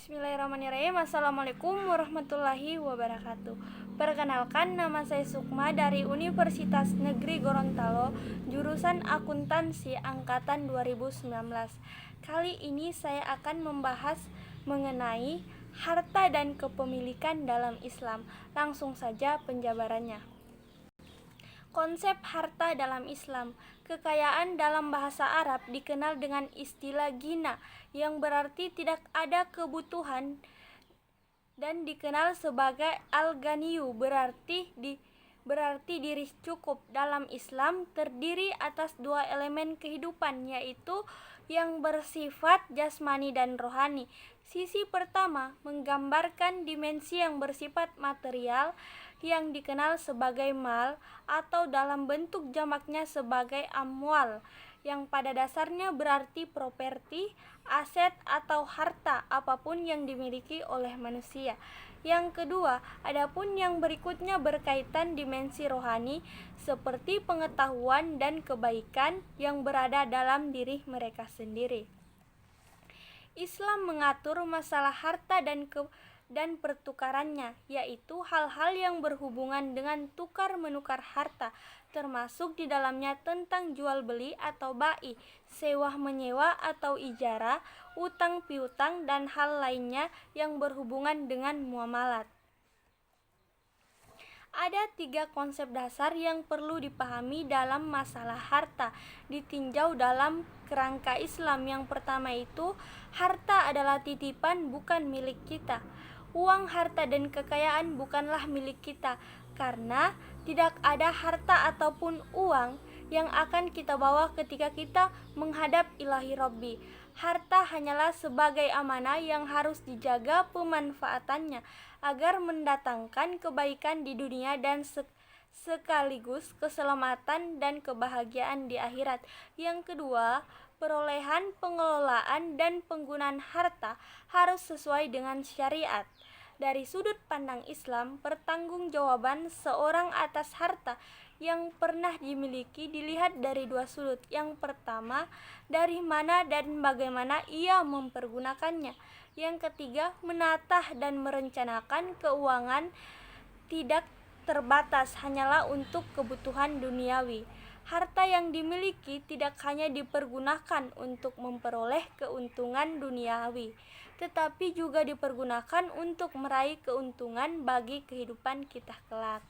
Bismillahirrahmanirrahim. Assalamualaikum warahmatullahi wabarakatuh. Perkenalkan, nama saya Sukma dari Universitas Negeri Gorontalo, jurusan Akuntansi angkatan 2019. Kali ini saya akan membahas mengenai harta dan kepemilikan dalam Islam. Langsung saja penjabarannya. Konsep harta dalam Islam. Kekayaan dalam bahasa Arab dikenal dengan istilah ghina, yang berarti tidak ada kebutuhan, dan dikenal sebagai al-ghaniyu, berarti diri cukup. Dalam Islam terdiri atas dua elemen kehidupan, yaitu yang bersifat jasmani dan rohani. Sisi pertama menggambarkan dimensi yang bersifat material, yang dikenal sebagai mal, atau dalam bentuk jamaknya sebagai amwal, yang pada dasarnya berarti properti, aset atau harta apapun yang dimiliki oleh manusia. Yang kedua, adapun yang berikutnya berkaitan dimensi rohani, seperti pengetahuan dan kebaikan yang berada dalam diri mereka sendiri. Islam mengatur masalah harta dan pertukarannya, yaitu hal-hal yang berhubungan dengan tukar-menukar harta, termasuk di dalamnya tentang jual beli atau bai, sewa menyewa atau ijarah, utang piutang, dan hal lainnya yang berhubungan dengan muamalat. Ada 3 konsep dasar yang perlu dipahami dalam masalah harta, ditinjau dalam kerangka Islam. Yang pertama itu, harta adalah titipan, bukan milik kita. Uang, harta, dan kekayaan bukanlah milik kita, karena tidak ada harta ataupun uang yang akan kita bawa ketika kita menghadap Ilahi Rabbi. Harta hanyalah sebagai amanah yang harus dijaga pemanfaatannya agar mendatangkan kebaikan di dunia dan sekaligus keselamatan dan kebahagiaan di akhirat. Yang kedua, perolehan, pengelolaan, dan penggunaan harta harus sesuai dengan syariat. Dari sudut pandang Islam, pertanggungjawaban seorang atas harta yang pernah dimiliki dilihat dari 2 sudut. Yang pertama, dari mana dan bagaimana ia mempergunakannya. Yang ketiga, menata dan merencanakan keuangan tidak terbatas hanyalah untuk kebutuhan duniawi. Harta yang dimiliki tidak hanya dipergunakan untuk memperoleh keuntungan duniawi, tetapi juga dipergunakan untuk meraih keuntungan bagi kehidupan kita kelak.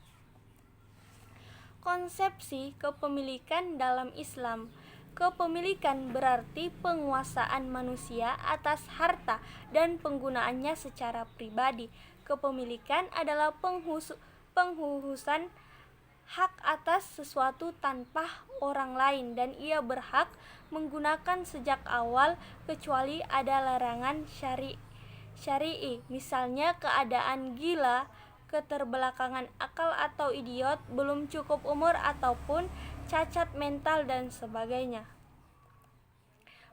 Konsepsi kepemilikan dalam Islam. Kepemilikan berarti penguasaan manusia atas harta dan penggunaannya secara pribadi. Kepemilikan adalah penghususan hak atas sesuatu tanpa orang lain, dan ia berhak menggunakan sejak awal kecuali ada larangan syar'i, misalnya keadaan gila, keterbelakangan akal atau idiot, belum cukup umur, ataupun cacat mental dan sebagainya.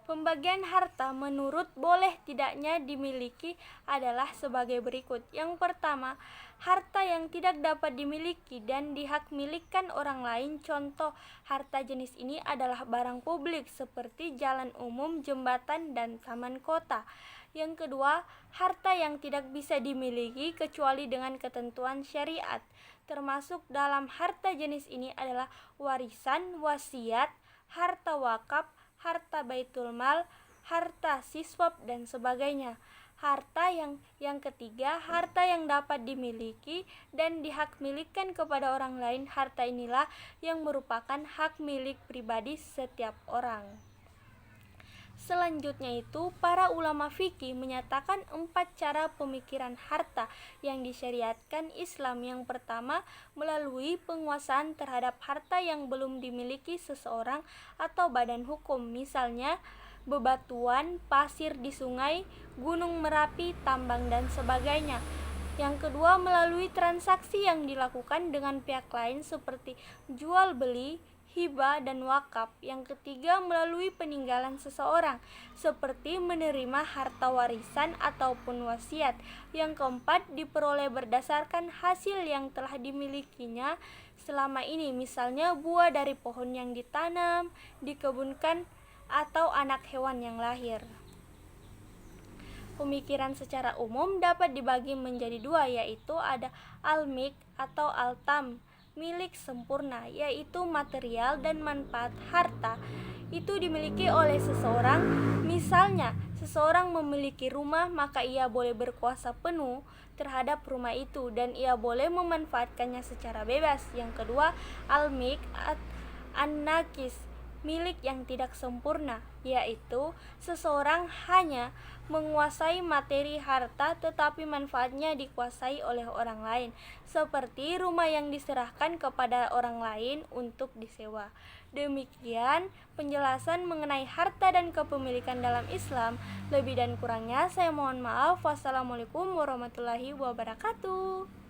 Pembagian harta menurut boleh tidaknya dimiliki adalah sebagai berikut. Yang pertama, harta yang tidak dapat dimiliki dan dihak milikkan orang lain. Contoh harta jenis ini adalah barang publik seperti jalan umum, jembatan, dan taman kota. Yang kedua, harta yang tidak bisa dimiliki kecuali dengan ketentuan syariat. Termasuk dalam harta jenis ini adalah warisan, wasiat, harta wakaf, harta baitul mal, harta siswab, dan sebagainya. Harta yang ketiga, harta yang dapat dimiliki dan dihak milikkan kepada orang lain. Harta inilah yang merupakan hak milik pribadi setiap orang. Selanjutnya itu, para ulama fikih menyatakan 4 cara pemikiran harta yang disyariatkan Islam. Yang pertama, melalui penguasaan terhadap harta yang belum dimiliki seseorang atau badan hukum, misalnya bebatuan, pasir di sungai, gunung Merapi, tambang, dan sebagainya. Yang kedua, melalui transaksi yang dilakukan dengan pihak lain seperti jual beli, hibah, dan wakaf. Yang ketiga, melalui peninggalan seseorang seperti menerima harta warisan ataupun wasiat. Yang keempat, diperoleh berdasarkan hasil yang telah dimilikinya selama ini, misalnya buah dari pohon yang ditanam, dikebunkan, atau anak hewan yang lahir. Pemikiran secara umum dapat dibagi menjadi dua, yaitu ada al-milk atau al-tam, milik sempurna, yaitu material dan manfaat harta itu dimiliki oleh seseorang. Misalnya, seseorang memiliki rumah, maka ia boleh berkuasa penuh terhadap rumah itu dan ia boleh memanfaatkannya secara bebas. Yang kedua, al-milk an-nakis, milik yang tidak sempurna, yaitu seseorang hanya menguasai materi harta tetapi manfaatnya dikuasai oleh orang lain, seperti rumah yang diserahkan kepada orang lain untuk disewa. Demikian penjelasan mengenai harta dan kepemilikan dalam Islam. Lebih dan kurangnya saya mohon maaf. Wassalamualaikum warahmatullahi wabarakatuh.